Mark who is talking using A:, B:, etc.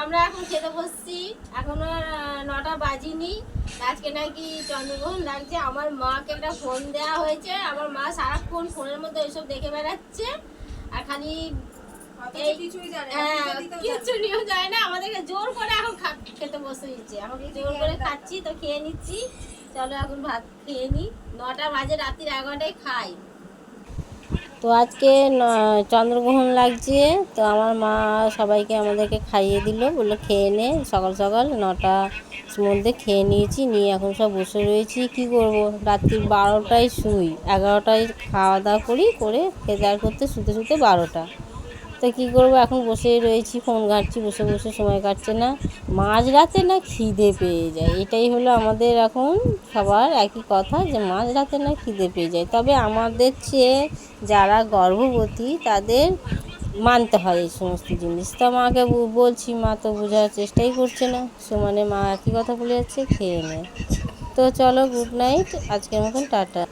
A: আমরা এখন খেতে বসছি, এখনো 9টা বাজিনি। আজকে নাকি চন্দ্রগ্রহণ লাগছে। আমার মাকে একটা ফোন দেওয়া হয়েছে, আমার মা সারাক্ষণ ফোনের মধ্যে ওইসব দেখে বেড়াচ্ছে আর খালি কিছু নিয়েও যায় না। আমাদেরকে জোর করে এখন খেতে বসে দিচ্ছে, আমাকে জোর করে খাচ্ছি তো খেয়ে নিচ্ছি। চলো এখন ভাত খেয়ে নি, 9টা বাজে, রাত্রির 11টায় খাই। তো আজকে চন্দ্রগ্রহণ লাগছে, তো আমার মা সবাইকে আমাদেরকে খাইয়ে দিল, বললো খেয়ে নে। সকাল সকাল 9টার মধ্যে খেয়ে নিয়েছি, নিয়ে এখন সব বসে রয়েছি। কি করব, রাত্রির 12টায় শুই, 11টায় খাওয়া দাওয়া করে খেতে আর করতে শুতে শুতে 12টা। তো কী করবো, এখন বসেই রয়েছি, ফোন ঘাঁটছি, বসে বসে সময় কাটছে না। মাঝরাতে না খিদে পেয়ে যায়, এটাই হলো আমাদের এখন সবার একই কথা, যে মাঝরাতে না খিদে পেয়ে যায়। তবে আমাদের চেয়ে যারা গর্ভবতী তাদের মানতে হয় এই সমস্ত জিনিস। তো মাকে বলছি, মা তো বোঝার চেষ্টাই করছে না, সমানে মা একই কথা বলে যাচ্ছে, খেয়ে নে। তো চলো, গুড নাইট, আজকের মতন টাটা।